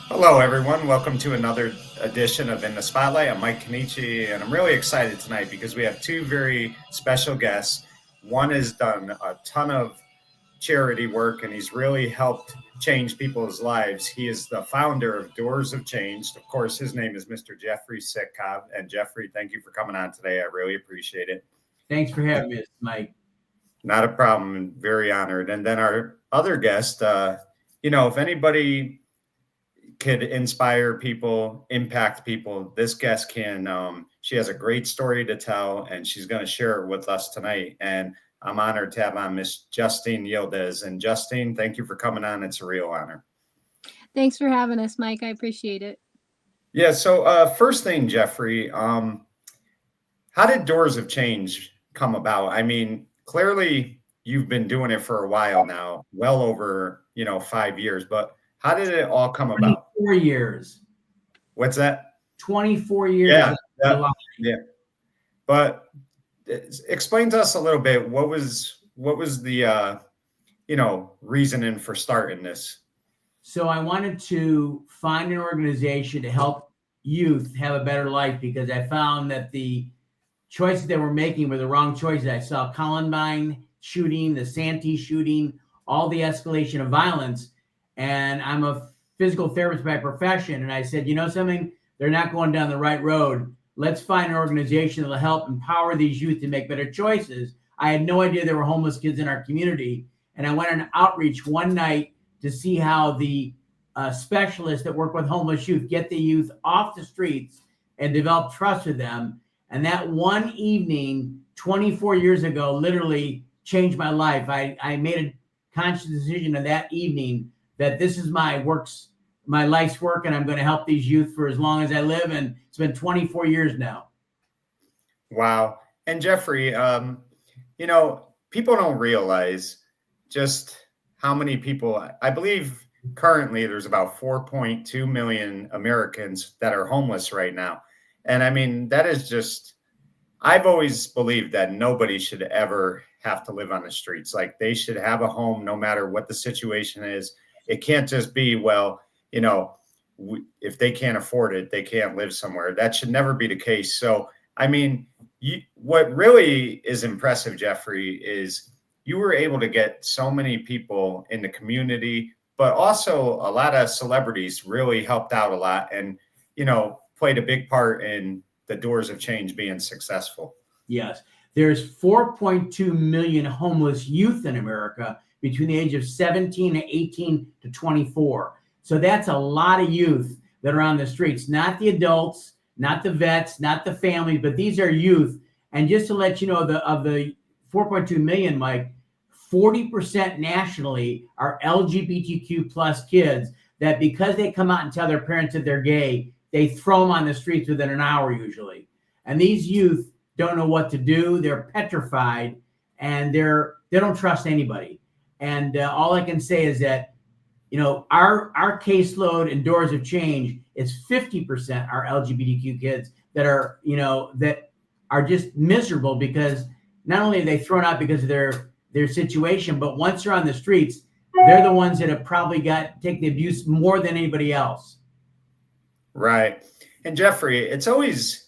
Hello, everyone. Welcome to another edition of In the Spotlight. I'm Mike Kenichi, and I'm really excited tonight because we have two very special guests. One has done a ton of charity work, and he's really helped change people's lives. He is the founder of Doors of Change. Of course, his name is Mr. Jeffrey Sitcov. And Jeffrey, thank you for coming on today. I really appreciate it. Thanks for having me, Mike. Not a problem. Very honored. And then our other guest, if anybody could inspire people, impact people, this guest can. She has a great story to tell, and she's going to share it with us tonight. And I'm honored to have on Miss Justine Yildiz. And Justine, thank you for coming on. It's a real honor. Thanks for having us, Mike. I appreciate it. Yeah. So first thing, Jeffrey, how did Doors of Change come about? I mean, clearly you've been doing it for a while now, well over, 5 years, but how did it all come about? 24 years. What's that? 24 years. Yeah. But explain to us a little bit, what was the, reasoning for starting this? So I wanted to find an organization to help youth have a better life because I found that the choices they were making were the wrong choices. I saw Columbine shooting, the Santee shooting, all the escalation of violence. And I'm a physical therapist by profession. And I said, you know something? They're not going down the right road. Let's find an organization that will help empower these youth to make better choices. I had no idea there were homeless kids in our community. And I went on an outreach one night to see how the specialists that work with homeless youth get the youth off the streets and develop trust with them. And that one evening, 24 years ago, literally changed my life. I made a conscious decision on that evening that this is my life's work, and I'm going to help these youth for as long as I live. And it's been 24 years now. Wow. And Jeffrey, people don't realize just how many people, I believe currently there's about 4.2 million Americans that are homeless right now. And I mean, that is just, I've always believed that nobody should ever have to live on the streets. Like, they should have a home no matter what the situation is. It can't just be, if they can't afford it, they can't live somewhere. That should never be the case. So, I mean, what really is impressive, Jeffrey, is you were able to get so many people in the community, but also a lot of celebrities really helped out a lot and, played a big part in the Doors of Change being successful. Yes. There's 4.2 million homeless youth in America between the age of 17 and 18 to 24. So that's a lot of youth that are on the streets, not the adults, not the vets, not the families, but these are youth. And just to let you know, of the 4.2 million, Mike, 40% nationally are LGBTQ plus kids that because they come out and tell their parents that they're gay, they throw them on the streets within an hour usually. And these youth don't know what to do. They're petrified and they don't trust anybody. And all I can say is that, our caseload in Doors of Change is 50% are LGBTQ kids that are, that are just miserable because not only are they thrown out because of their situation, but once they're on the streets, they're the ones that have probably take the abuse more than anybody else. Right. And Jeffrey, it's always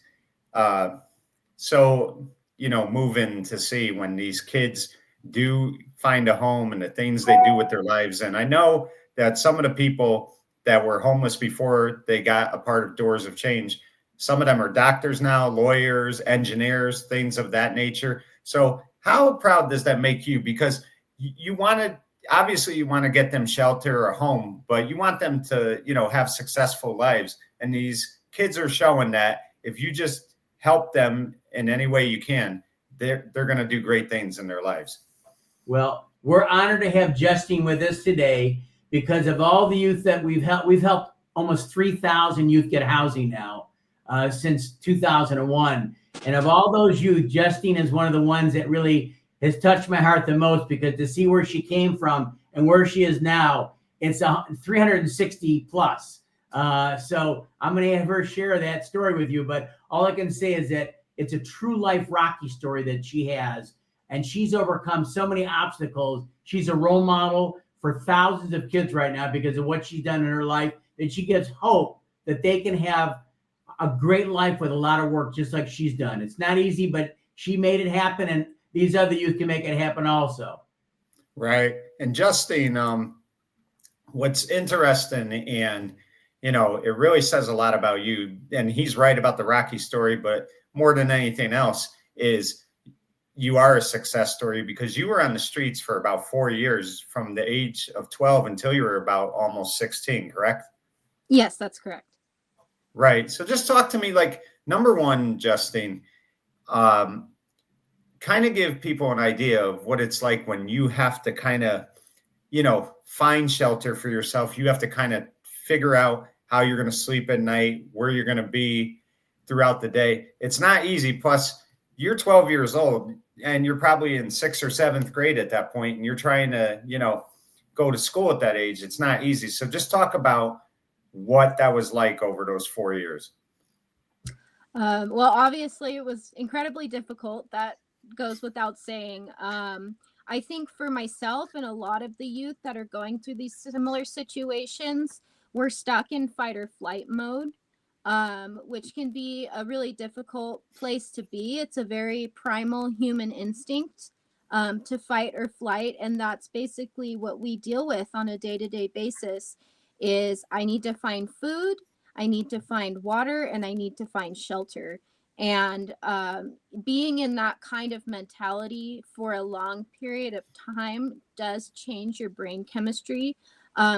moving to see when these kids do find a home and the things they do with their lives. And I know that some of the people that were homeless before they got a part of Doors of Change, some of them are doctors now, lawyers, engineers, things of that nature. So how proud does that make you? Because you want to get them shelter or a home, but you want them to, have successful lives. And these kids are showing that if you just help them in any way you can, they're going to do great things in their lives. Well, we're honored to have Justine with us today because of all the youth that we've helped. We've helped almost 3,000 youth get housing now since 2001. And of all those youth, Justine is one of the ones that really has touched my heart the most because to see where she came from and where she is now, it's 360 plus. So I'm going to have her share that story with you. But all I can say is that it's a true life Rocky story that she has. And she's overcome so many obstacles. She's a role model for thousands of kids right now because of what she's done in her life and she gives hope that they can have a great life with a lot of work, just like she's done. It's not easy, but she made it happen, and these other youth can make it happen also. Right. And Justine, what's interesting, and it really says a lot about you, and he's right about the Rocky story, but more than anything else is you are a success story, because you were on the streets for about 4 years, from the age of 12 until you were about almost 16, correct? Yes, that's correct. Right. So just talk to me, like, number one, Justine, kind of give people an idea of what it's like when you have to kind of, find shelter for yourself. You have to kind of figure out how you're going to sleep at night, where you're going to be throughout the day. It's not easy. Plus, you're 12 years old and you're probably in 6th or 7th grade at that point, and you're trying to, go to school at that age. It's not easy. So just talk about what that was like over those 4 years. Well, obviously, it was incredibly difficult. That goes without saying. I think for myself and a lot of the youth that are going through these similar situations, we're stuck in fight or flight mode, which can be a really difficult place to be. It's a very primal human instinct to fight or flight, and that's basically what we deal with on a day-to-day basis. Is I need to find food, I need to find water, and I need to find shelter. And being in that kind of mentality for a long period of time does change your brain chemistry,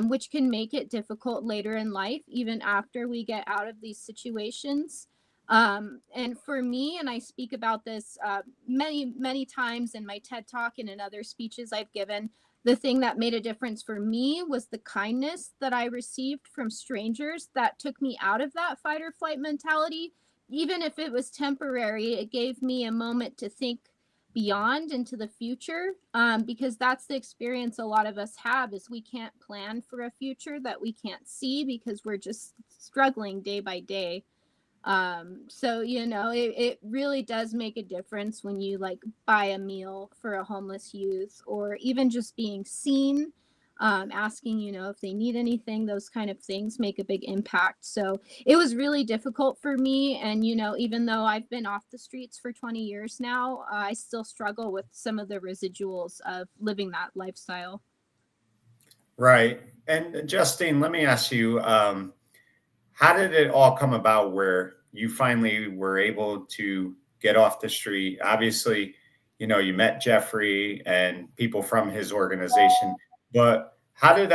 which can make it difficult later in life, even after we get out of these situations. And for me, and I speak about this many, many times in my TED Talk and in other speeches I've given, the thing that made a difference for me was the kindness that I received from strangers that took me out of that fight or flight mentality. Even if it was temporary, it gave me a moment to think beyond into the future, because that's the experience a lot of us have, is we can't plan for a future that we can't see because we're just struggling day by day. So it really does make a difference when you like buy a meal for a homeless youth, or even just being seen, asking if they need anything. Those kind of things make a big impact. So it was really difficult for me, and even though I've been off the streets for 20 years now, I still struggle with some of the residuals of living that lifestyle. Right. And Justine, let me ask you, how did it all come about where you finally were able to get off the street? Obviously, you met Jeffrey and people from his organization, but how did,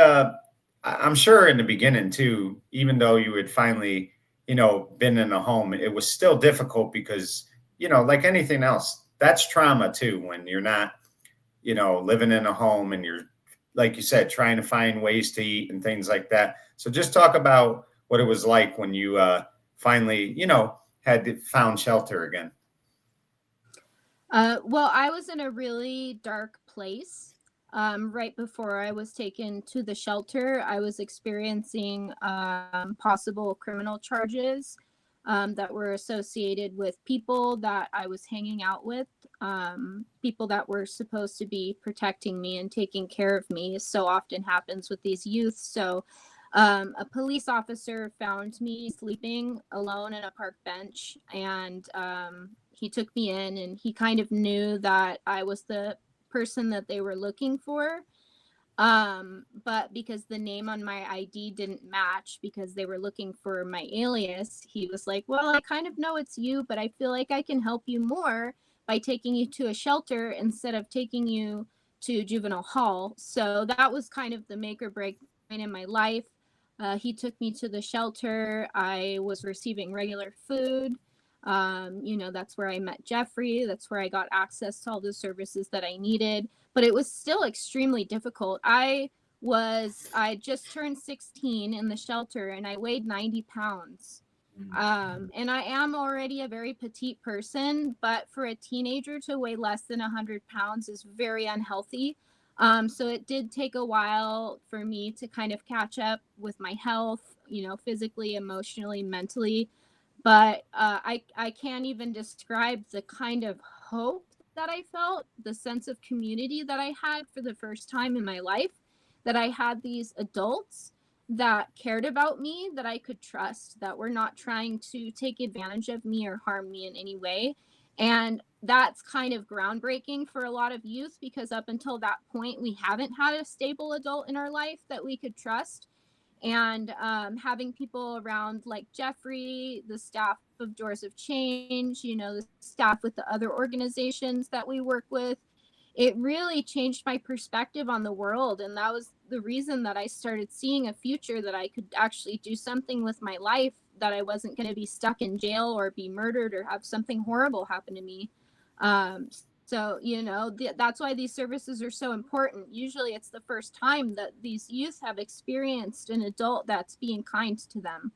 I'm sure in the beginning too, even though you had finally, been in a home, it was still difficult because, like anything else, that's trauma too, when you're not, living in a home and you're, like you said, trying to find ways to eat and things like that. So just talk about what it was like when you finally, had found shelter again. Well, I was in a really dark place. Right before I was taken to the shelter, I was experiencing possible criminal charges that were associated with people that I was hanging out with, people that were supposed to be protecting me and taking care of me. So often happens with these youth. So a police officer found me sleeping alone in a park bench, and he took me in, and he kind of knew that I was the person that they were looking for. But because the name on my ID didn't match, because they were looking for my alias, he was like, well, I kind of know it's you, but I feel like I can help you more by taking you to a shelter instead of taking you to juvenile hall. So that was kind of the make or break point in my life. He took me to the shelter. I was receiving regular food. That's where I met Jeffrey. That's where I got access to all the services that I needed. But it was still extremely difficult. I just turned 16 in the shelter, and I weighed 90 pounds. And I am already a very petite person, but for a teenager to weigh less than 100 pounds is very unhealthy. So it did take a while for me to kind of catch up with my health, physically, emotionally, mentally. But I can't even describe the kind of hope that I felt, the sense of community that I had for the first time in my life, that I had these adults that cared about me, that I could trust, that were not trying to take advantage of me or harm me in any way. And that's kind of groundbreaking for a lot of youth, because up until that point, we haven't had a stable adult in our life that we could trust. And having people around like Jeffrey, the staff of Doors of Change, the staff with the other organizations that we work with, it really changed my perspective on the world. And that was the reason that I started seeing a future, that I could actually do something with my life, that I wasn't going to be stuck in jail or be murdered or have something horrible happen to me. So, that's why these services are so important. Usually it's the first time that these youth have experienced an adult that's being kind to them.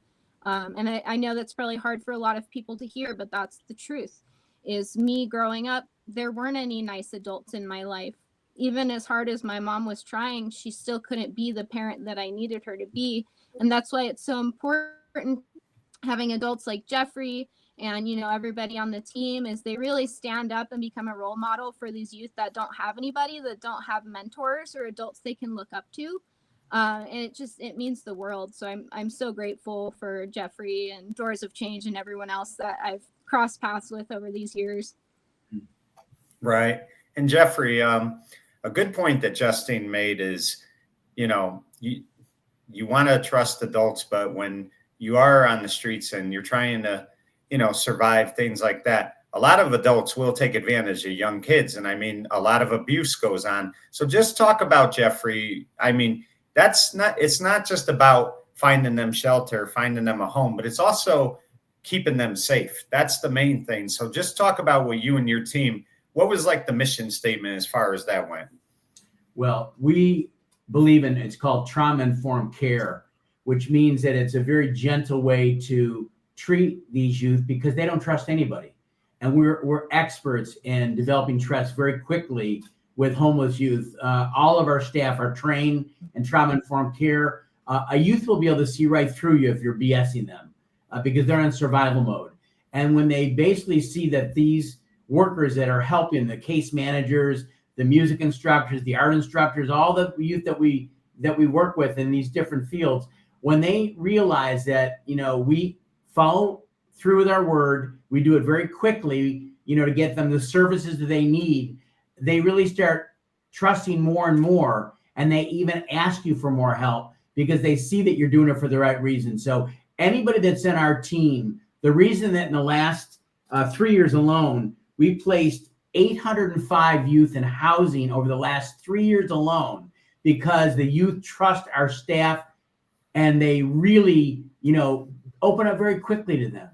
And I know that's probably hard for a lot of people to hear, but that's the truth. Is me growing up, there weren't any nice adults in my life. Even as hard as my mom was trying, she still couldn't be the parent that I needed her to be. And that's why it's so important having adults like Jeffrey and everybody on the team, is they really stand up and become a role model for these youth that don't have anybody, that don't have mentors or adults they can look up to. And it means the world. So I'm so grateful for Jeffrey and Doors of Change and everyone else that I've crossed paths with over these years. Right. And Jeffrey, a good point that Justine made is, you want to trust adults, but when you are on the streets and you're trying to, survive things like that, a lot of adults will take advantage of young kids. And I mean, a lot of abuse goes on. So just talk about Jeffrey. I mean, it's not just about finding them shelter, finding them a home, but it's also keeping them safe. That's the main thing. So just talk about what you and your team, what was like the mission statement as far as that went? Well, we believe in, it's called trauma-informed care, which means that it's a very gentle way to treat these youth, because they don't trust anybody. And we're experts in developing trust very quickly with homeless youth. All of our staff are trained in trauma-informed care. A youth will be able to see right through you if you're BSing them, because they're in survival mode. And when they basically see that these workers that are helping, the case managers, the music instructors, the art instructors, all the youth that we work with in these different fields, when they realize that, we follow through with our word, we do it very quickly, to get them the services that they need, they really start trusting more and more. And they even ask you for more help because they see that you're doing it for the right reason. So anybody that's in our team, the reason that in the last 3 years alone, we placed 805 youth in housing over the last 3 years alone, because the youth trust our staff and they really, open up very quickly to them.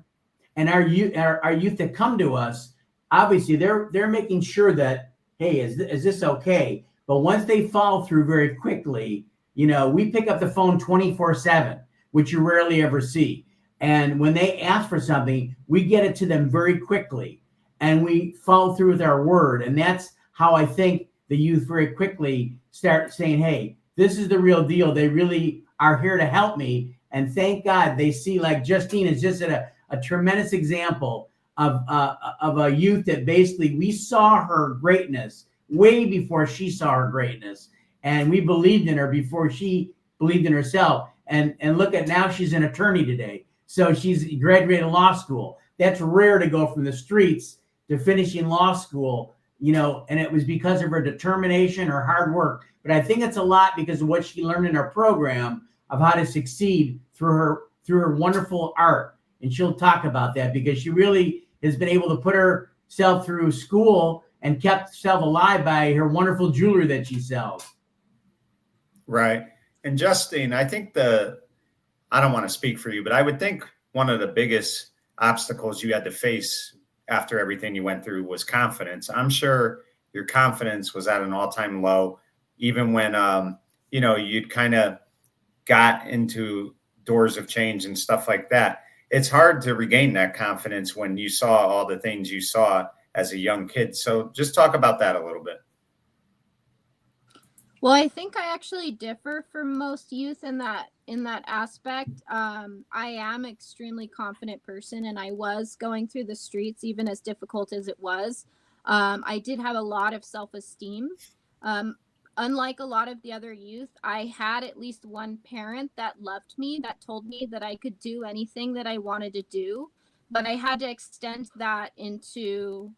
And our youth that come to us, obviously they're making sure that, hey, is this okay? But once they follow through very quickly, we pick up the phone 24/7, which you rarely ever see. And when they ask for something, we get it to them very quickly. And we follow through with our word. And that's how I think the youth very quickly start saying, hey, this is the real deal. They really are here to help me. And thank God they see, like Justine is just a tremendous example of a youth that basically we saw her greatness way before she saw her greatness. And we believed in her before she believed in herself. And look at now, she's an attorney today. So she's graduated law school. That's rare to go from the streets to finishing law school, and it was because of her determination, her hard work. But I think it's a lot because of what she learned in our program of how to succeed through her wonderful art. And she'll talk about that because she really has been able to put herself through school and kept herself alive by her wonderful jewelry that she sells. Right. And Justine, I think I don't want to speak for you, but I would think one of the biggest obstacles you had to face after everything you went through was confidence. I'm sure your confidence was at an all-time low, even when, you'd kind of got into Doors of Change and stuff like that. It's hard to regain that confidence when you saw all the things you saw as a young kid. So just talk about that a little bit. Well, I think I actually differ from most youth in that aspect. I am an extremely confident person, and I was going through the streets, even as difficult as it was. I did have a lot of self-esteem. unlike a lot of the other youth, I had at least one parent that loved me, that told me that I could do anything that I wanted to do. But I had to extend that into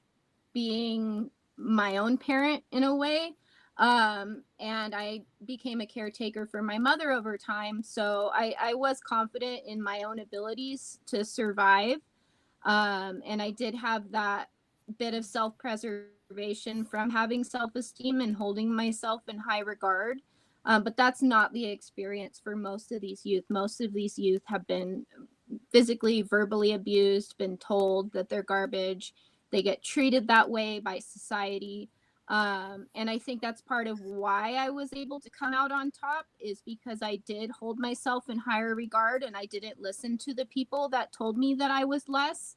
being my own parent in a way. And I became a caretaker for my mother over time. So I was confident in my own abilities to survive. And I did have that bit of self-preservation from having self-esteem and holding myself in high regard. But that's not the experience for most of these youth. Most of these youth have been physically, verbally abused, been told that they're garbage. They get treated that way by society. And I think that's part of why I was able to come out on top, is because I did hold myself in higher regard and I didn't listen to the people that told me that I was less.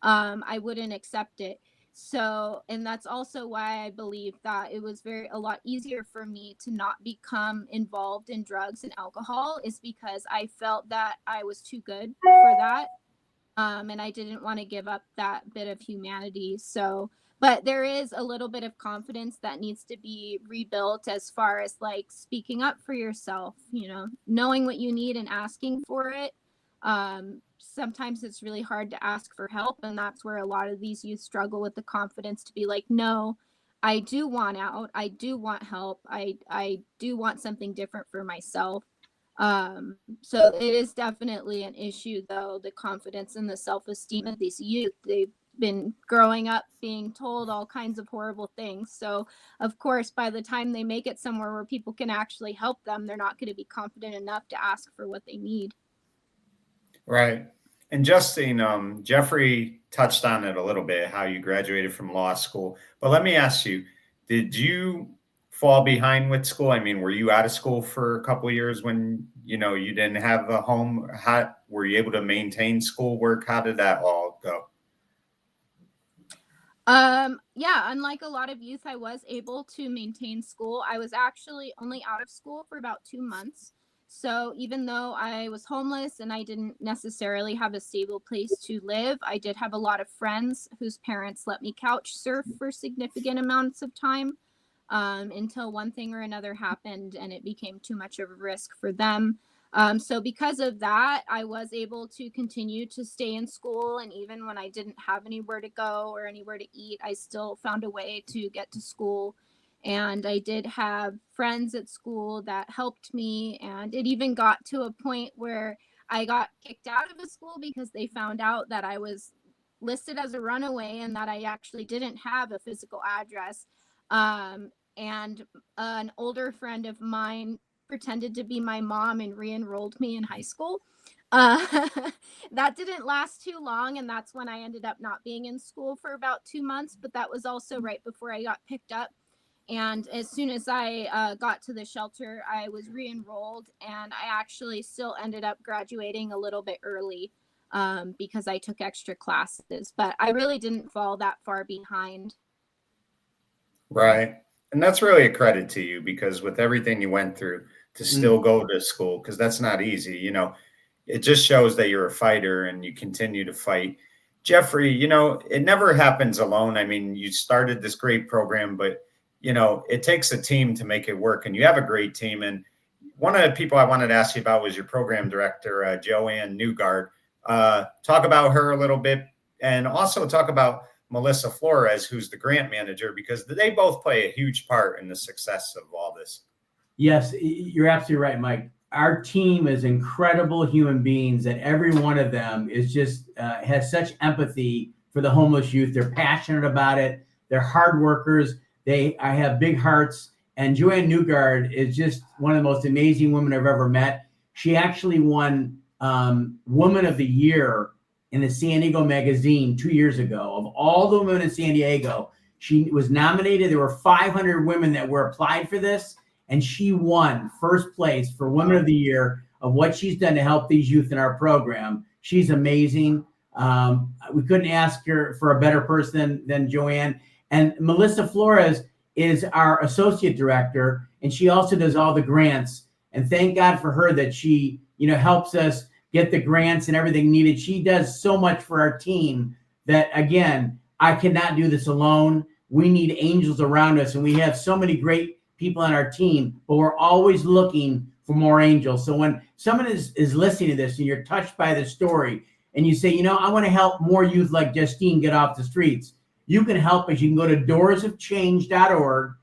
I wouldn't accept it. So, and that's also why I believe that it was a lot easier for me to not become involved in drugs and alcohol, is because I felt that I was too good for that. And I didn't want to give up that bit of humanity. So, but there is a little bit of confidence that needs to be rebuilt, as far as like speaking up for yourself, knowing what you need and asking for it. Sometimes it's really hard to ask for help, and that's where a lot of these youth struggle with the confidence to be like, no, I do want out, I do want help, I do want something different for myself. So it is definitely an issue, though, the confidence and the self-esteem of these youth. They've been growing up being told all kinds of horrible things. So of course, by the time they make it somewhere where people can actually help them, they're not going to be confident enough to ask for what they need. Right. And Justine, Jeffrey touched on it a little bit, how you graduated from law school. But let me ask you, did you fall behind with school? I mean, were you out of school for a couple of years when, you didn't have a home? How were you able to maintain schoolwork? How did that all go? Yeah, unlike a lot of youth, I was able to maintain school. I was actually only out of school for about 2 months. So even though I was homeless and I didn't necessarily have a stable place to live, I did have a lot of friends whose parents let me couch surf for significant amounts of time, until one thing or another happened and it became too much of a risk for them. So because of that, I was able to continue to stay in school. And even when I didn't have anywhere to go or anywhere to eat, I still found a way to get to school. And I did have friends at school that helped me. And it even got to a point where I got kicked out of a school because they found out that I was listed as a runaway and that I actually didn't have a physical address. And an older friend of mine pretended to be my mom and re-enrolled me in high school. That didn't last too long, and that's when I ended up not being in school for about 2 months. But that was also right before I got picked up. And as soon as I got to the shelter, I was re-enrolled, and I actually still ended up graduating a little bit early, because I took extra classes. But I really didn't fall that far behind. Right. And that's really a credit to you, because with everything you went through, to still go to school, because that's not easy. It just shows that you're a fighter and you continue to fight. Jeffrey, it never happens alone. I mean, you started this great program, but it takes a team to make it work, and you have a great team. And one of the people I wanted to ask you about was your program director, Joanne Newgard. Talk about her a little bit, and also talk about Melissa Flores, who's the grant manager, because they both play a huge part in the success of all this. Yes, you're absolutely right, Mike. Our team is incredible human beings, that every one of them is just has such empathy for the homeless youth. They're passionate about it. They're hard workers. I have big hearts. And Joanne Newgard is just one of the most amazing women I've ever met. She actually won Woman of the Year in the San Diego magazine 2 years ago. Of all the women in San Diego, she was nominated. There were 500 women that were applied for this, and she won first place for Women of the Year of what she's done to help these youth in our program. She's amazing. We couldn't ask her for a better person than Joanne. And Melissa Flores is our associate director, and she also does all the grants. And thank God for her that she, helps us get the grants and everything needed. She does so much for our team that, again, I cannot do this alone. We need angels around us, and we have so many great people on our team, but we're always looking for more angels. So when someone is listening to this and you're touched by the story and you say, you know, I want to help more youth like Justine get off the streets, you can help us. You can go to doorsofchange.org.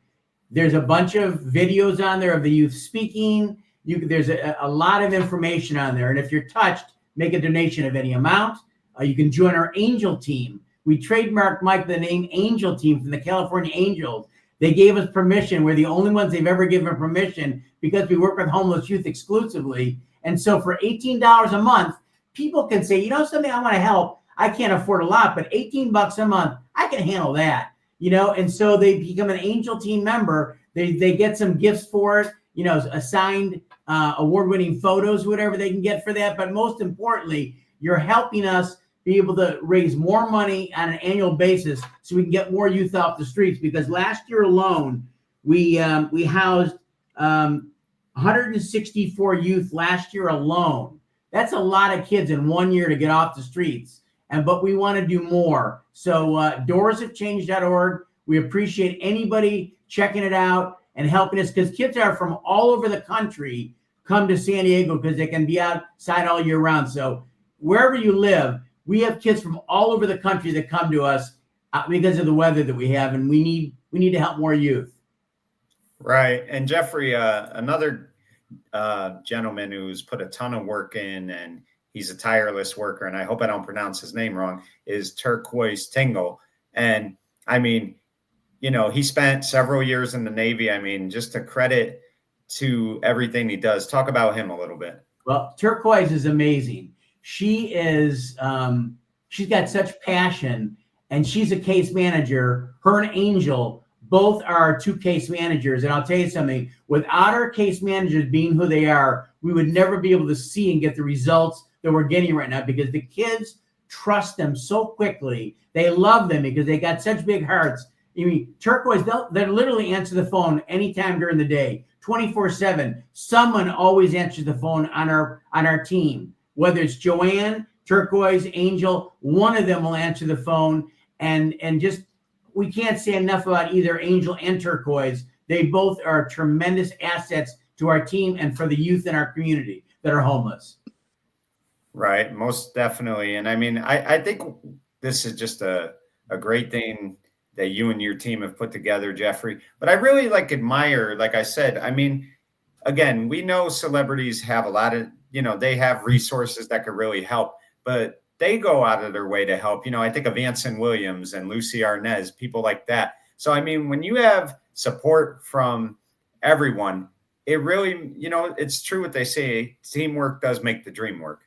There's a bunch of videos on there of the youth speaking. There's a lot of information on there. And if you're touched, make a donation of any amount. You can join our angel team. We trademarked, Mike, the name Angel Team from the California Angels. They gave us permission. We're the only ones they've ever given permission because we work with homeless youth exclusively. And so for $18 a month, people can say, you know something, I want to help. I can't afford a lot, but $18 a month, I can handle that. You know, and so they become an Angel Team member. They get some gifts for it, you know, assigned award-winning photos, whatever they can get for that. But most importantly, you're helping us be able to raise more money on an annual basis so we can get more youth off the streets. Because last year alone, we housed 164 youth last year alone. That's a lot of kids in 1 year to get off the streets. But we want to do more. So doorsofchange.org. We appreciate anybody checking it out and helping us, because kids are from all over the country come to San Diego because they can be outside all year round. So wherever you live, we have kids from all over the country that come to us because of the weather that we have, and we need to help more youth. Right. And Jeffrey, another gentleman who's put a ton of work in, and he's a tireless worker, and I hope I don't pronounce his name wrong, is Turquoise Tingle. And I mean, you know, he spent several years in the Navy. I mean, just a credit to everything he does. Talk about him a little bit. Well, Turquoise is amazing. She is, she's got such passion, and she's a case manager. Her and Angel both are our two case managers. And I'll tell you something, without our case managers being who they are, we would never be able to see and get the results that we're getting right now, because the kids trust them so quickly. They love them because they got such big hearts. I mean, Turquoise, they'll literally answer the phone anytime during the day, 24/7. Someone always answers the phone on our team. Whether it's Joanne, Turquoise, Angel, one of them will answer the phone. And just, we can't say enough about either Angel and Turquoise. They both are tremendous assets to our team and for the youth in our community that are homeless. Right, most definitely. And I mean, I think this is just a great thing that you and your team have put together, Jeffrey. But I really admire, like I said, I mean, again, we know celebrities have a lot of, you know, they have resources that could really help, but they go out of their way to help. You know, I think of Anson Williams and Lucie Arnaz, people like that. So, I mean, when you have support from everyone, it really, you know, it's true what they say, teamwork does make the dream work.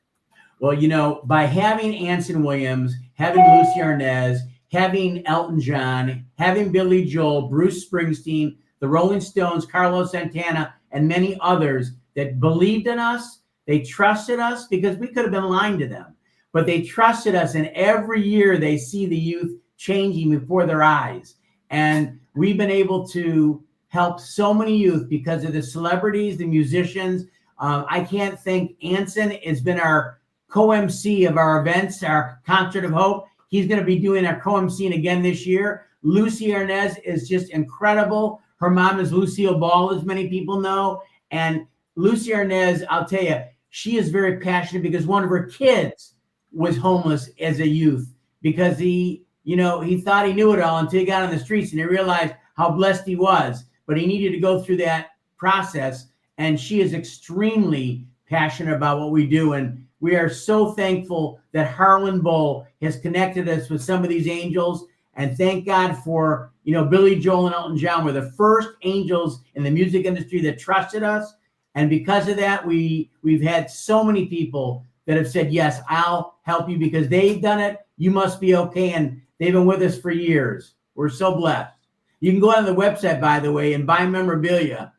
Well, you know, by having Anson Williams, having Lucie Arnaz, having Elton John, having Billy Joel, Bruce Springsteen, the Rolling Stones, Carlos Santana, and many others that believed in us, they trusted us, because we could have been lying to them, but they trusted us. And every year they see the youth changing before their eyes. And we've been able to help so many youth because of the celebrities, the musicians. I can't thank Anson. Has been our co-MC of our events, our Concert of Hope. He's going to be doing our co-MCing again this year. Lucie Arnaz is just incredible. Her mom is Lucille Ball, as many people know. And Lucie Arnaz, I'll tell you, she is very passionate because one of her kids was homeless as a youth, because he thought he knew it all until he got on the streets and he realized how blessed he was. But he needed to go through that process. And she is extremely passionate about what we do. And we are so thankful that Harlan Bowl has connected us with some of these angels. And thank God for, you know, Billy Joel and Elton John were the first angels in the music industry that trusted us. And because of that, we've had so many people that have said, yes, I'll help you because they've done it. You must be okay. And they've been with us for years. We're so blessed. You can go on the website, by the way, and buy memorabilia.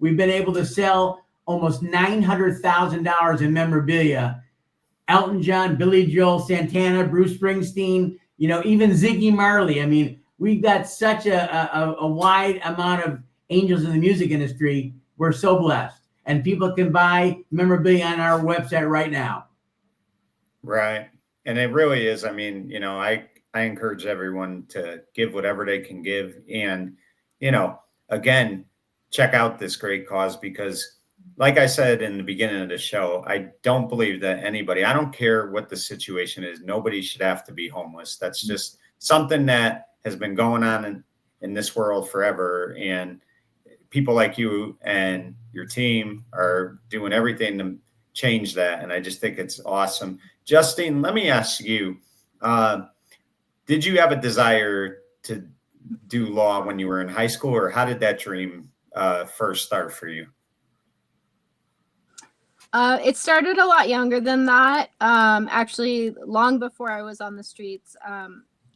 We've been able to sell almost $900,000 in memorabilia. Elton John, Billy Joel, Santana, Bruce Springsteen, you know, even Ziggy Marley. I mean, we've got such a wide amount of angels in the music industry. We're so blessed. And people can buy memorabilia on our website right now. Right. And it really is. I mean, you know, I encourage everyone to give whatever they can give. And, you know, again, check out this great cause because, like I said in the beginning of the show, I don't believe that anybody, I don't care what the situation is, nobody should have to be homeless. That's just something that has been going on in this world forever. And people like you and your team are doing everything to change that. And I just think it's awesome. Justine, let me ask you, did you have a desire to do law when you were in high school, or how did that dream first start for you? It started a lot younger than that. Actually, long before I was on the streets.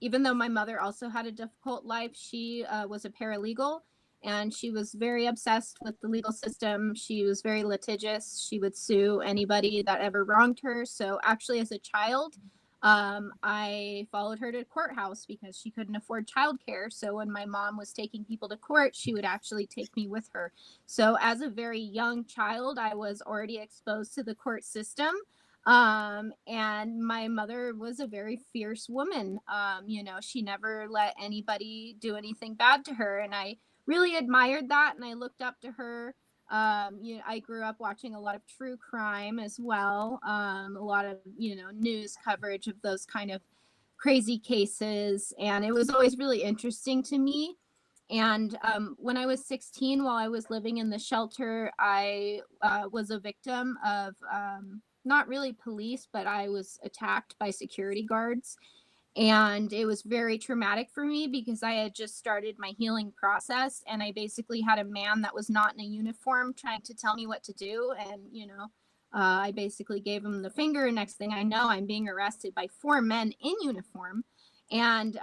Even though my mother also had a difficult life, she was a paralegal, and she was very obsessed with the legal system. She was very litigious. She would sue anybody that ever wronged her. So actually, as a child, I followed her to the courthouse because she couldn't afford childcare. So when my mom was taking people to court, she would actually take me with her. So as a very young child, I was already exposed to the court system. And my mother was a very fierce woman. She never let anybody do anything bad to her. And I really admired that. And I looked up to her. I grew up watching a lot of true crime as well. A lot of, news coverage of those kind of crazy cases. And it was always really interesting to me. And when I was 16, while I was living in the shelter, I was a victim of not really police, but I was attacked by security guards. And it was very traumatic for me because I had just started my healing process, and I basically had a man that was not in a uniform trying to tell me what to do. And, I basically gave him the finger. Next thing I know, I'm being arrested by 4 men in uniform. And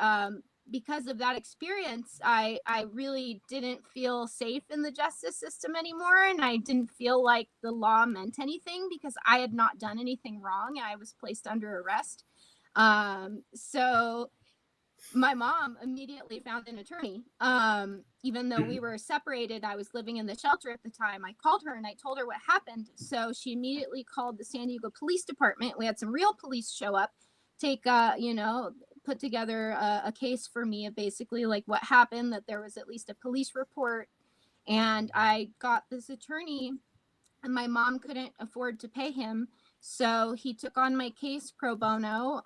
because of that experience, I really didn't feel safe in the justice system anymore. And I didn't feel like the law meant anything because I had not done anything wrong. I was placed under arrest. So my mom immediately found an attorney. Even though we were separated, I was living in the shelter at the time. I called her and I told her what happened. So she immediately called the San Diego Police Department. We had some real police show up, put together a case for me of basically like what happened, that there was at least a police report. And I got this attorney, and my mom couldn't afford to pay him. So he took on my case pro bono.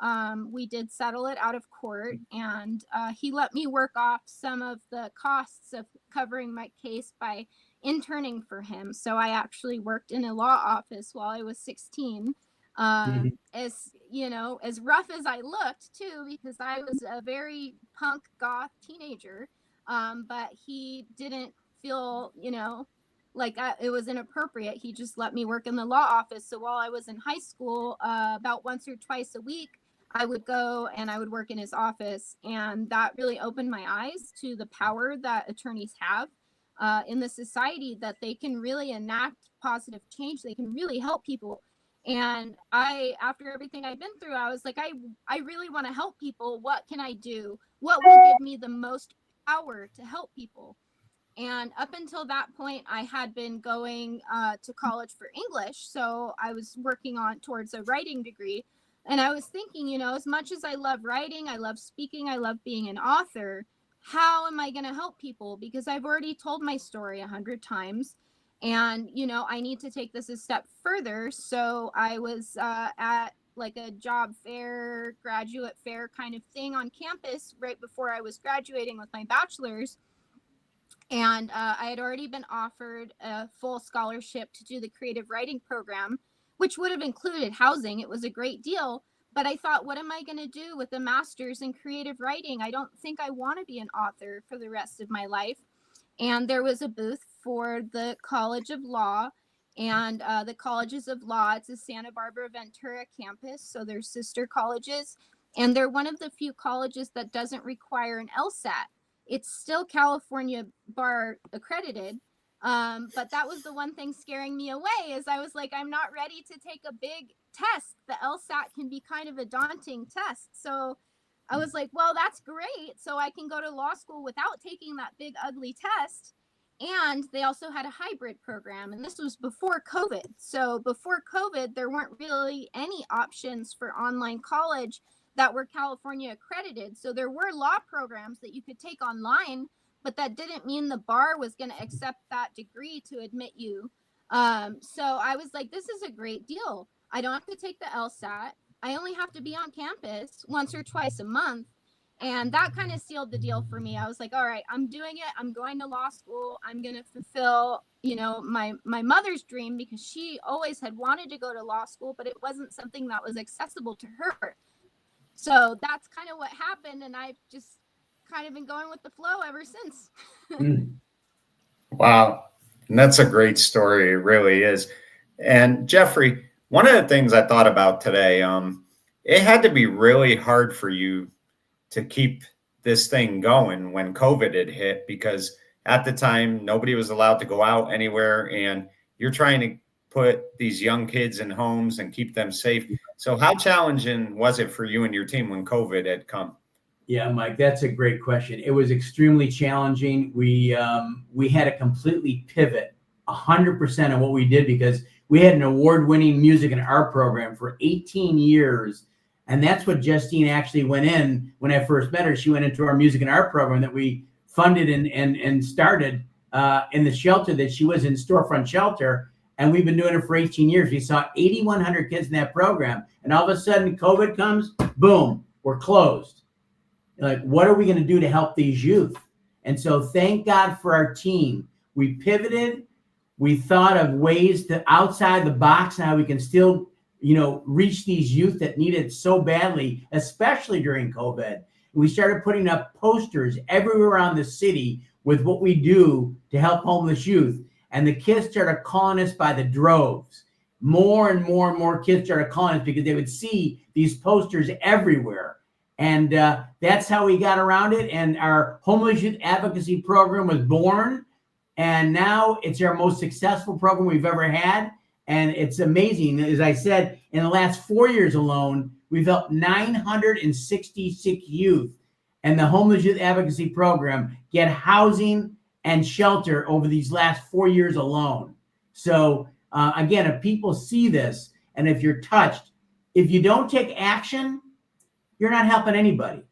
We did settle it out of court, and he let me work off some of the costs of covering my case by interning for him. So I actually worked in a law office while I was 16. As rough as I looked too, because I was a very punk goth teenager. But he didn't feel, like it was inappropriate. He just let me work in the law office. So while I was in high school, about once or twice a week, I would go and I would work in his office. And that really opened my eyes to the power that attorneys have in the society, that they can really enact positive change. They can really help people. And after everything I've been through, I was like, I really want to help people. What can I do? What will give me the most power to help people? And up until that point, I had been going to college for English. So I was working on towards a writing degree. And I was thinking, as much as I love writing, I love speaking, I love being an author, how am I going to help people? Because I've already told my story 100 times. And, I need to take this a step further. So I was at like a job fair, graduate fair kind of thing on campus right before I was graduating with my bachelor's. And I had already been offered a full scholarship to do the creative writing program, which would have included housing. It was a great deal. But I thought, what am I going to do with a master's in creative writing? I don't think I want to be an author for the rest of my life. And there was a booth for the College of Law. And the Colleges of Law, it's a Santa Barbara Ventura campus. So they're sister colleges. And they're one of the few colleges that doesn't require an LSAT. It's still California bar accredited. But that was the one thing scaring me away, is I was like, I'm not ready to take a big test. The LSAT can be kind of a daunting test. So I was like, well, that's great. So I can go to law school without taking that big, ugly test. And they also had a hybrid program. And this was before COVID. So before COVID, there weren't really any options for online college that were California accredited. So there were law programs that you could take online, but that didn't mean the bar was going to accept that degree to admit you. So I was like, this is a great deal. I don't have to take the LSAT. I only have to be on campus once or twice a month. And that kind of sealed the deal for me. I was like, all right, I'm doing it. I'm going to law school. I'm going to fulfill, my mother's dream, because she always had wanted to go to law school, but it wasn't something that was accessible to her. So that's kind of what happened. And I've just kind of been going with the flow ever since. Wow. And that's a great story. It really is. And Jeffrey, one of the things I thought about today, it had to be really hard for you to keep this thing going when COVID had hit, because at the time nobody was allowed to go out anywhere, and you're trying to put these young kids in homes and keep them safe. So how challenging was it for you and your team when COVID had come? Yeah, Mike, that's a great question. It was extremely challenging. We had to completely pivot 100% of what we did, because we had an award-winning music and art program for 18 years. And that's what Justine actually went in when I first met her. She went into our music and art program that we funded and started in the shelter that she was in, storefront shelter. And we've been doing it for 18 years. We saw 8,100 kids in that program. And all of a sudden COVID comes, boom, we're closed. Like, what are we going to do to help these youth? And so thank God for our team. We pivoted. We thought of ways to outside the box and how we can still, reach these youth that need it so badly, especially during COVID. We started putting up posters everywhere around the city with what we do to help homeless youth. And the kids started calling us by the droves. More and more and more kids started calling us because they would see these posters everywhere. And that's how we got around it. And our homeless youth advocacy program was born. And now it's our most successful program we've ever had. And it's amazing. As I said, in the last 4 years alone, we've helped 966 youth and the homeless youth advocacy program get housing and shelter over these last 4 years alone. So again, if people see this, and if you're touched, if you don't take action, you're not helping anybody.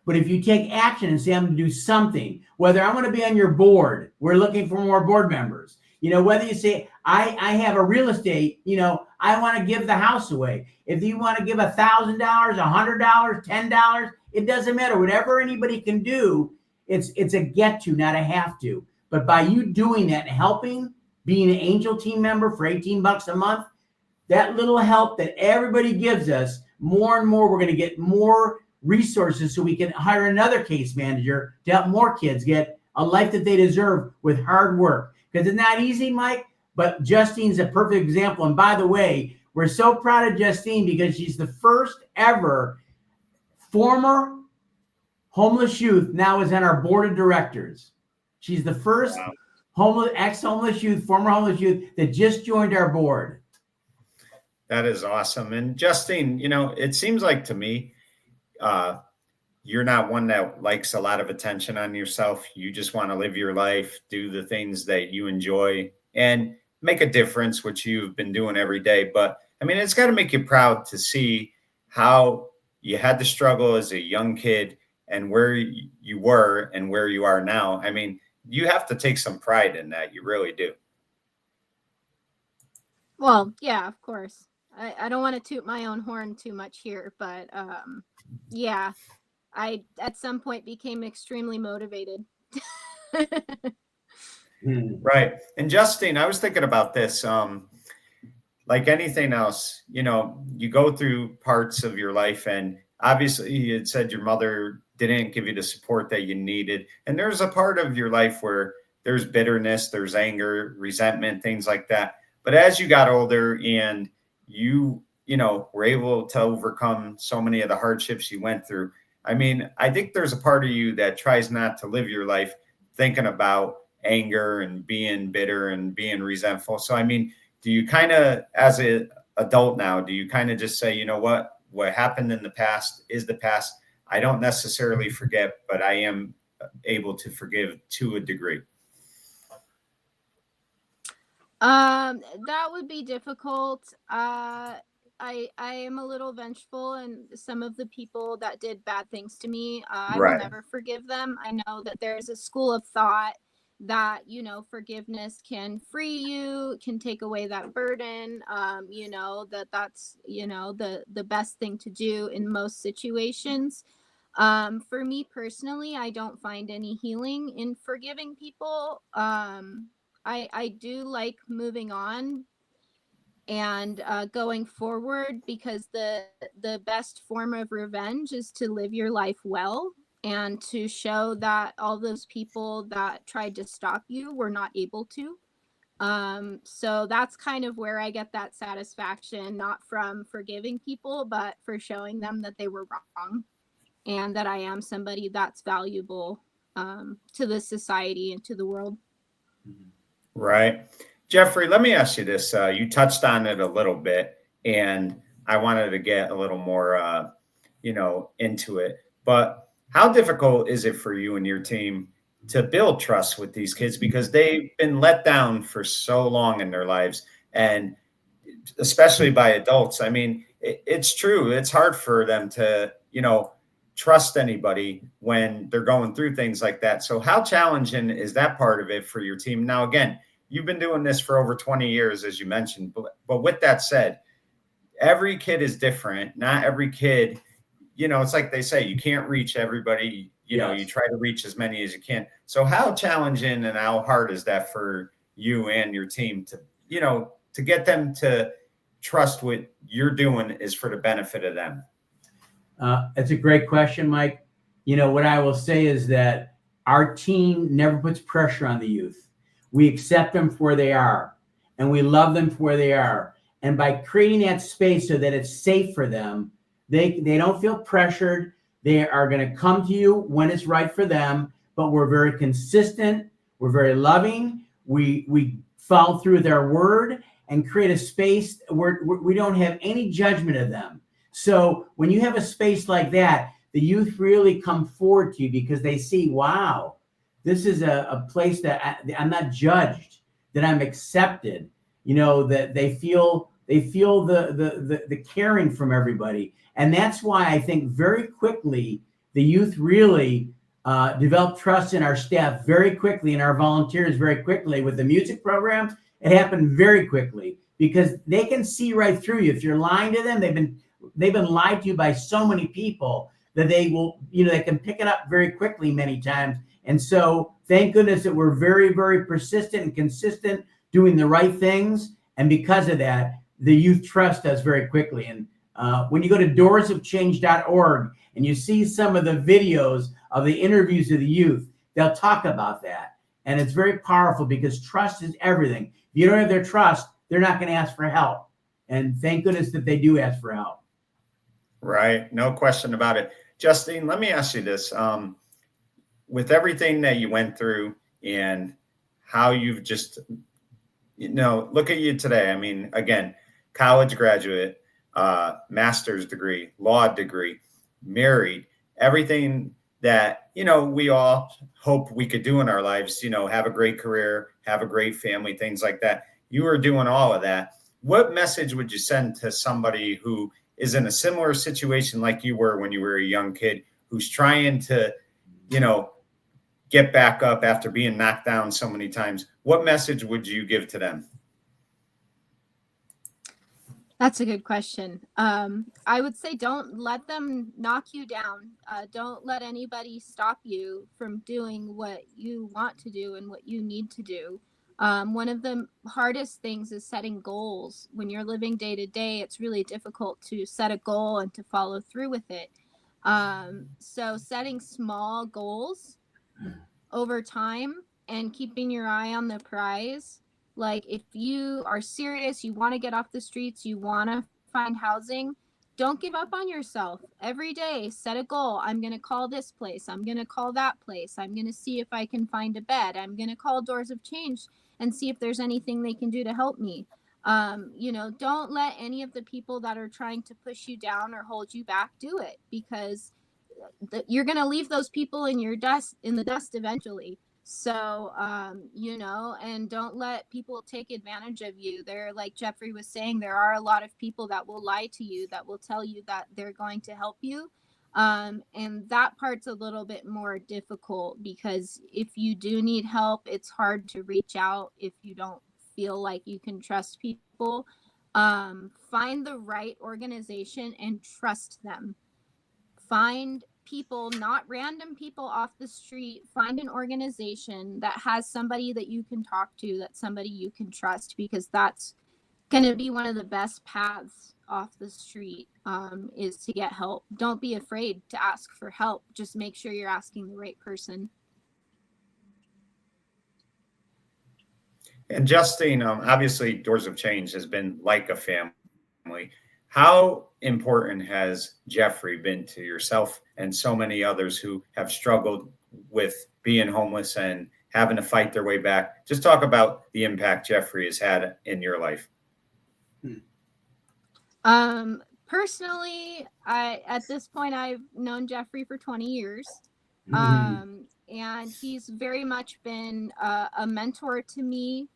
But if you take action and say, I'm going to do something, whether I'm going to be on your board, we're looking for more board members. Whether you say, I have a real estate, I want to give the house away. If you want to give $1,000, $100, $10, it doesn't matter. Whatever anybody can do, it's a get to, not a have to. But by you doing that and helping, being an Angel team member for $18 a month, that little help that everybody gives us, more and more, we're going to get more resources so we can hire another case manager to help more kids get a life that they deserve with hard work. Because it's not easy, Mike, but Justine's a perfect example. And by the way, we're so proud of Justine because she's the first ever former homeless youth now is on our board of directors. She's the first ex-homeless youth, former homeless youth that just joined our board. That is awesome. And Justine, it seems like to me, you're not one that likes a lot of attention on yourself. You just want to live your life, do the things that you enjoy, and make a difference, which you've been doing every day. But I mean, it's got to make you proud to see how you had to struggle as a young kid and where you were and where you are now. I mean, you have to take some pride in that. You really do. Well, yeah, of course. I don't want to toot my own horn too much here, but yeah, I at some point became extremely motivated. Right. And Justine, I was thinking about this. Like anything else, you go through parts of your life, and obviously you had said your mother didn't give you the support that you needed. And there's a part of your life where there's bitterness, there's anger, resentment, things like that. But as you got older and you were able to overcome so many of the hardships you went through, I mean, I think there's a part of you that tries not to live your life thinking about anger and being bitter and being resentful. So, I mean, do you kind of, as an adult now, do you kind of just say, what happened in the past is the past? I don't necessarily forget, but I am able to forgive to a degree. That would be difficult. I I am a little vengeful, and some of the people that did bad things to me, I will Right. never forgive them. I know that there's a school of thought that, forgiveness can free you, can take away that burden. That's, the best thing to do in most situations. For me personally, I don't find any healing in forgiving people. I do like moving on and going forward, because the best form of revenge is to live your life well, and to show that all those people that tried to stop you were not able to. So that's kind of where I get that satisfaction, not from forgiving people, but for showing them that they were wrong, and that I am somebody that's valuable, to the society and to the world. Right. Jeffrey, let me ask you this. You touched on it a little bit, and I wanted to get a little more, into it. But how difficult is it for you and your team to build trust with these kids, because they've been let down for so long in their lives, and especially by adults? I mean, it's true. It's hard for them to, trust anybody when they're going through things like that. So how challenging is that part of it for your team? Now, again, you've been doing this for over 20 years, as you mentioned, but with that said, every kid is different. Not every kid, it's like they say, you can't reach everybody. Yes. You try to reach as many as you can. So how challenging and how hard is that for you and your team to, to get them to trust what you're doing is for the benefit of them? It's a great question, Mike. What I will say is that our team never puts pressure on the youth. We accept them for where they are, and we love them for where they are. And by creating that space so that it's safe for them, they don't feel pressured. They are going to come to you when it's right for them, but we're very consistent. We're very loving. We follow through their word and create a space where we don't have any judgment of them. So when you have a space like that, the youth really come forward to you because they see, wow, this is a place that I'm not judged, that I'm accepted, that they feel the caring from everybody. And that's why I think very quickly, the youth really develop trust in our staff very quickly, and our volunteers very quickly. With the music program, it happened very quickly because they can see right through you. If you're lying to them, they've been lied to by so many people that they will, they can pick it up very quickly many times. And so thank goodness that we're very, very persistent and consistent doing the right things. And because of that, the youth trust us very quickly. And when you go to doorsofchange.org and you see some of the videos of the interviews of the youth, they'll talk about that. And it's very powerful because trust is everything. If you don't have their trust, they're not going to ask for help. And thank goodness that they do ask for help. Right. No question about it. Justine, let me ask you this. With everything that you went through and how you've just, look at you today. I mean, again, college graduate, master's degree, law degree, married, everything that, we all hope we could do in our lives, have a great career, have a great family, things like that. You were doing all of that. What message would you send to somebody who is in a similar situation like you were when you were a young kid, who's trying to, get back up after being knocked down so many times? What message would you give to them? That's a good question. I would say don't let them knock you down. Don't let anybody stop you from doing what you want to do and what you need to do. One of the hardest things is setting goals. When you're living day to day, it's really difficult to set a goal and to follow through with it. So setting small goals over time and keeping your eye on the prize. Like if you are serious, you want to get off the streets, you want to find housing, don't give up on yourself. Every day, set a goal. I'm going to call this place. I'm going to call that place. I'm going to see if I can find a bed. I'm going to call Doors of Change and see if there's anything they can do to help me. Don't let any of the people that are trying to push you down or hold you back do it, because you're going to leave those people in the dust eventually. So, and don't let people take advantage of you. There, like Jeffrey was saying, there are a lot of people that will lie to you, that will tell you that they're going to help you. And that part's a little bit more difficult, because if you do need help, it's hard to reach out if you don't feel like you can trust people. Find the right organization and trust them. Find people, not random people off the street. Find an organization that has somebody that you can talk to, that's somebody you can trust, because that's going to be one of the best paths off the street, is to get help. Don't be afraid to ask for help. Just make sure you're asking the right person. And Justine, obviously, Doors of Change has been like a family. How important has Jeffrey been to yourself and so many others who have struggled with being homeless and having to fight their way back? Just talk about the impact Jeffrey has had in your life. Personally, at this point, I've known Jeffrey for 20 years. And he's very much been a mentor to me.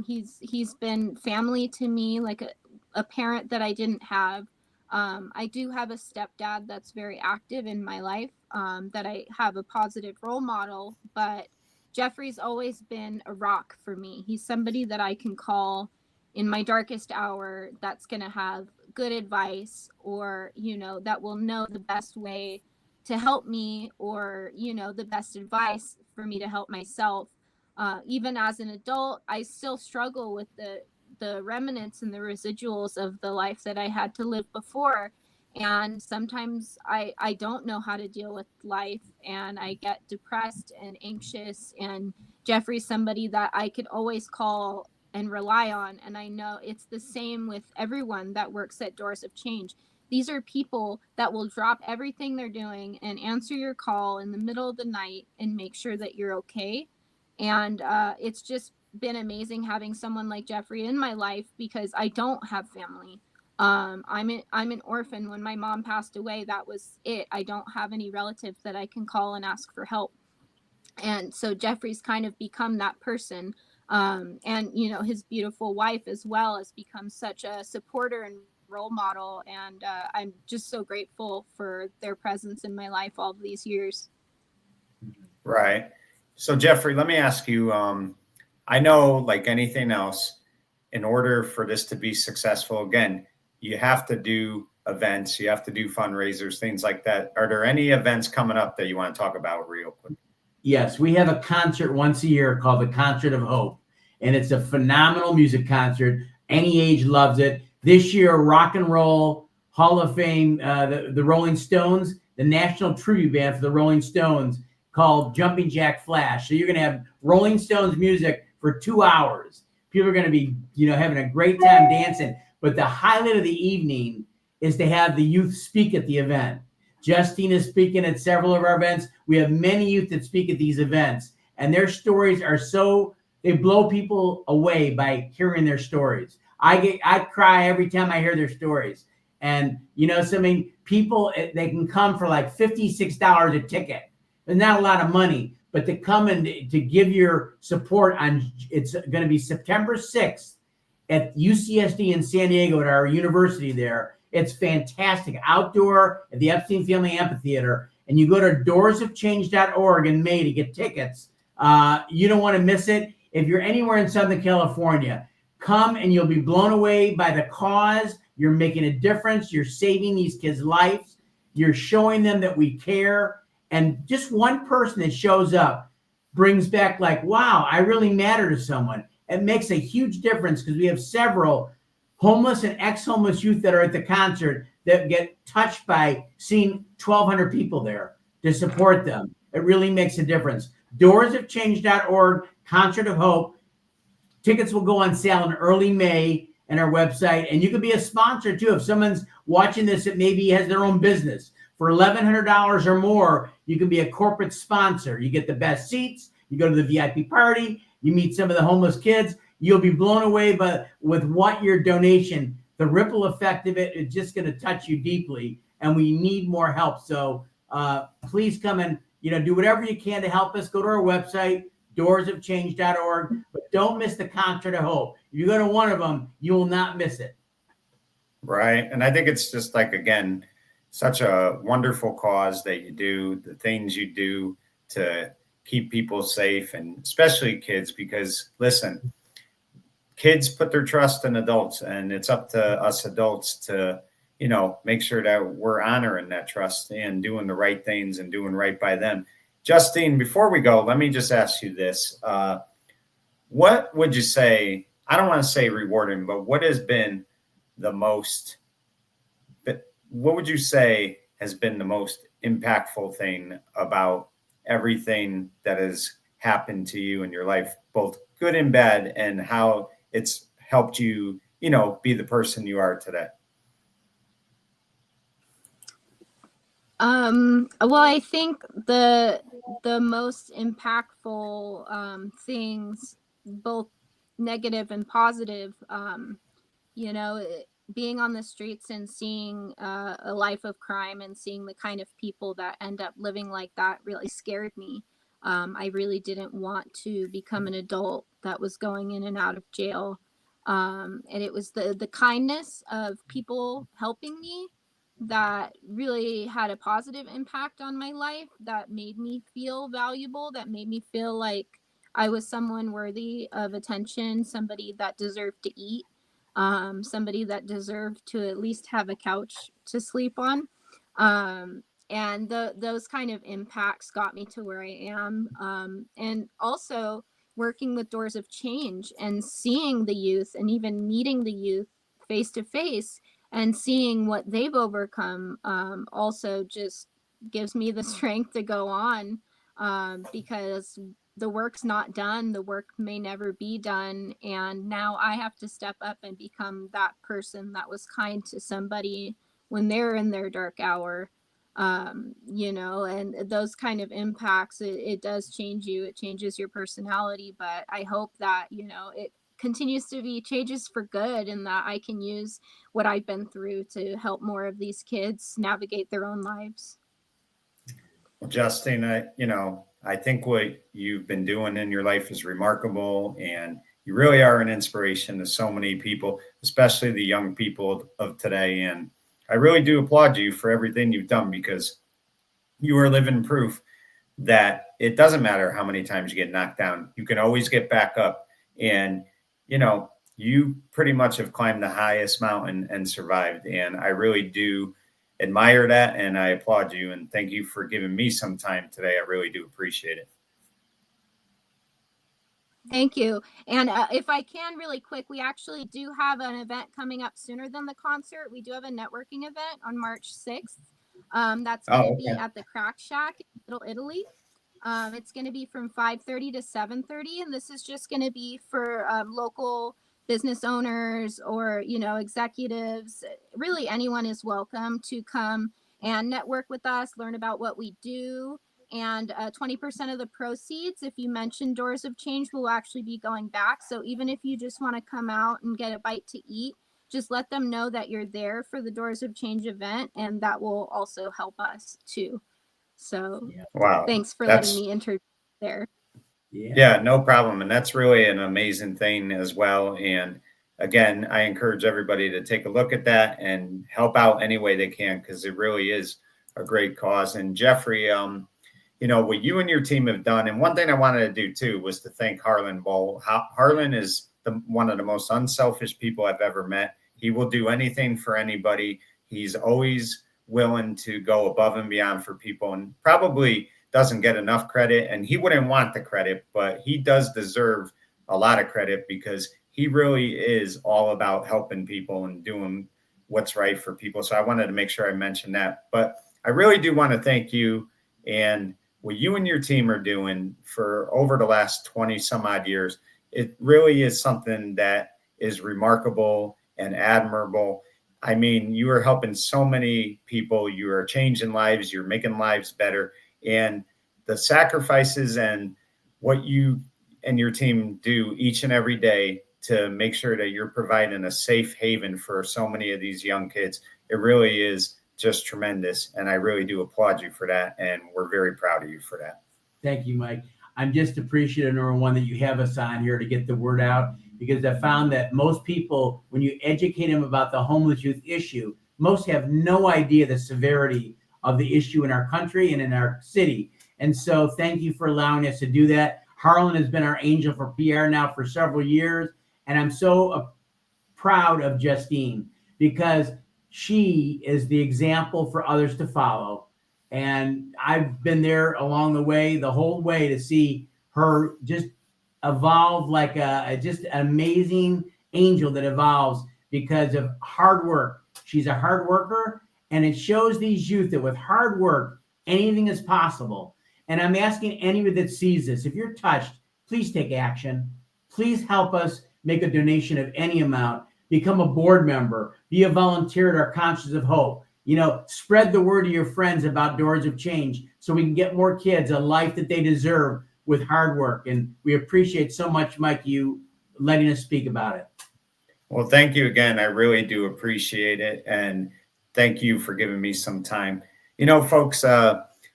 He's been family to me, like a parent that I didn't have. I do have a stepdad that's very active in my life, that I have a positive role model, but Jeffrey's always been a rock for me. He's somebody that I can call in my darkest hour, that's going to have good advice, or, that will know the best way to help me, or, the best advice for me to help myself. Even as an adult, I still struggle with the remnants and the residuals of the life that I had to live before. And sometimes I don't know how to deal with life, and I get depressed and anxious, and Jeffrey's somebody that I could always call and rely on. And I know it's the same with everyone that works at Doors of Change. These are people that will drop everything they're doing and answer your call in the middle of the night and make sure that you're okay. And it's just been amazing having someone like Jeffrey in my life, because I don't have family. I'm an orphan. When my mom passed away, that was it. I don't have any relatives that I can call and ask for help. And so Jeffrey's kind of become that person. And his beautiful wife as well has become such a supporter and role model. And I'm just so grateful for their presence in my life all these years. Right. So Jeffrey, let me ask you, I know, like anything else, in order for this to be successful, again, you have to do events, you have to do fundraisers, things like that. Are there any events coming up that you want to talk about real quick? Yes, we have a concert once a year called the Concert of Hope, and it's a phenomenal music concert. Any age loves it. This year, Rock and Roll Hall of Fame, the Rolling Stones, the national tribute band for the Rolling Stones, called Jumping Jack Flash. So you're going to have Rolling Stones music for 2 hours. People are going to be, having a great time dancing. But the highlight of the evening is to have the youth speak at the event. Justine is speaking at several of our events. We have many youth that speak at these events, and their stories are they blow people away by hearing their stories. I cry every time I hear their stories. And, people, they can come for like $56 a ticket. It's not a lot of money, but to come and to give your support it's going to be September 6th at UCSD in San Diego at our university there. It's fantastic. Outdoor at the Epstein Family Amphitheater. And you go to doorsofchange.org in May to get tickets. You don't want to miss it. If you're anywhere in Southern California, come and you'll be blown away by the cause. You're making a difference. You're saving these kids' lives. You're showing them that we care. And just one person that shows up brings back like, wow, I really matter to someone. It makes a huge difference, because we have several homeless and ex-homeless youth that are at the concert that get touched by seeing 1,200 people there to support them. It really makes a difference. Doorsofchange.org, Concert of Hope. Tickets will go on sale in early May on our website. And you can be a sponsor too. If someone's watching this that maybe has their own business, for $1,100 or more, you can be a corporate sponsor. You get the best seats. You go to the VIP party. You meet some of the homeless kids. You'll be blown away with what your donation, the ripple effect of it is just going to touch you deeply. And we need more help. So please come and do whatever you can to help us. Go to our website, doorsofchange.org, but don't miss the Concert of Hope. If you go to one of them, you will not miss it. Right. And I think it's just like, again, such a wonderful cause that you do, the things you do to keep people safe, and especially kids, because listen, kids put their trust in adults, and it's up to us adults to, make sure that we're honoring that trust and doing the right things and doing right by them. Justine, before we go, let me just ask you this. What would you say, I don't want to say rewarding, but what has been the most, what would you say has been the most impactful thing about everything that has happened to you in your life, both good and bad, and how it's helped you, be the person you are today? Well, I think the most impactful things, both negative and positive, being on the streets and seeing a life of crime and seeing the kind of people that end up living like that really scared me. I really didn't want to become an adult that was going in and out of jail. And it was the kindness of people helping me that really had a positive impact on my life, that made me feel valuable, that made me feel like I was someone worthy of attention, somebody that deserved to eat, somebody that deserved to at least have a couch to sleep on. And those kind of impacts got me to where I am. And also working with Doors of Change and seeing the youth and even meeting the youth face to face and seeing what they've overcome also just gives me the strength to go on, because the work's not done. The work may never be done. And now I have to step up and become that person that was kind to somebody when they're in their dark hour. And those kind of impacts, it does change you. It changes your personality. But I hope that, it continues to be changes for good, and that I can use what I've been through to help more of these kids navigate their own lives. Well, Justine, I think what you've been doing in your life is remarkable, and you really are an inspiration to so many people, especially the young people of today. And I really do applaud you for everything you've done, because you are living proof that it doesn't matter how many times you get knocked down. You can always get back up. And, you pretty much have climbed the highest mountain and survived. And I really do admire that. And I applaud you. And thank you for giving me some time today. I really do appreciate it. Thank you. And if I can really quick, we actually do have an event coming up sooner than the concert. We do have a networking event on March 6th. That's going to be at the Crack Shack in Little Italy. It's going to be from 5:30 to 7:30. And this is just going to be for local business owners or, executives. Really, anyone is welcome to come and network with us, learn about what we do. And 20% of the proceeds, if you mention Doors of Change, will actually be going back. So even if you just want to come out and get a bite to eat, just let them know that you're there for the Doors of Change event, and that will also help us too. So wow, thanks for letting me interview there. Yeah, no problem. And that's really an amazing thing as well. And again, I encourage everybody to take a look at that and help out any way they can, because it really is a great cause. And Jeffrey, what you and your team have done, and one thing I wanted to do too was to thank Harlan Bowl. Harlan is one of the most unselfish people I've ever met. He will do anything for anybody. He's always willing to go above and beyond for people, and probably doesn't get enough credit, and he wouldn't want the credit, but he does deserve a lot of credit, because he really is all about helping people and doing what's right for people. So I wanted to make sure I mentioned that. But I really do want to thank you, and what you and your team are doing for over the last 20 some odd years. It really is something that is remarkable and admirable. I mean, you are helping so many people. You are changing lives. You're making lives better. And the sacrifices and what you and your team do each and every day to make sure that you're providing a safe haven for so many of these young kids, it really is just tremendous. And I really do applaud you for that. And we're very proud of you for that. Thank you, Mike. I'm just appreciative, number one, that you have us on here to get the word out, because I found that most people, when you educate them about the homeless youth issue, most have no idea the severity of the issue in our country and in our city. And so thank you for allowing us to do that. Harlan has been our angel for PR now for several years. And I'm so proud of Justine, because she is the example for others to follow. And I've been there along the way, the whole way, to see her just evolve like a just an amazing angel that evolves because of hard work. She's a hard worker, and it shows these youth that with hard work, anything is possible. And I'm asking anybody that sees this, if you're touched, please take action. Please help us make a donation of any amount. Become a board member. Be a volunteer at our Conscience of Hope. Spread the word to your friends about Doors of Change so we can get more kids a life that they deserve with hard work. And we appreciate so much, Mike, you letting us speak about it. Well, thank you again. I really do appreciate it. And thank you for giving me some time. Folks,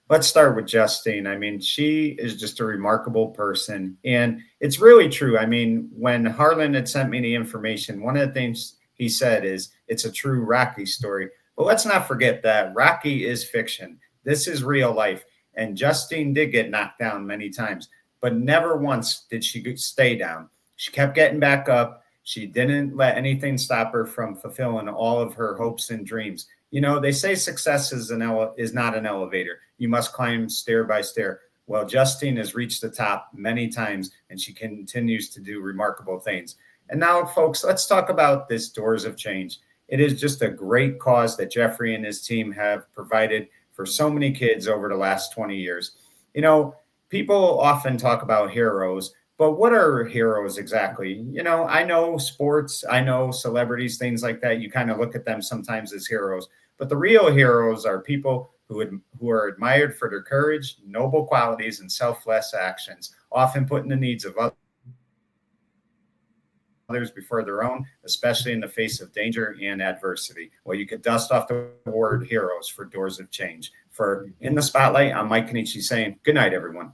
let's start with Justine. I mean, she is just a remarkable person. And it's really true. I mean, when Harlan had sent me the information, one of the things he said is it's a true Rocky story. But let's not forget that Rocky is fiction. This is real life. And Justine did get knocked down many times, but never once did she stay down. She kept getting back up. She didn't let anything stop her from fulfilling all of her hopes and dreams. They say success is not an elevator. You must climb stair by stair. Well, Justine has reached the top many times, and she continues to do remarkable things. And now, folks, let's talk about this Doors of Change. It is just a great cause that Jeffrey and his team have provided for so many kids over the last 20 years. People often talk about heroes, but what are heroes exactly? I know sports, I know celebrities, things like that. You kind of look at them sometimes as heroes, but the real heroes are people who are admired for their courage, noble qualities, and selfless actions, often putting the needs of others before their own, especially in the face of danger and adversity. Well, you could dust off the word heroes for Doors of Change. For In the Spotlight, I'm Mike Kenichi saying good night, everyone.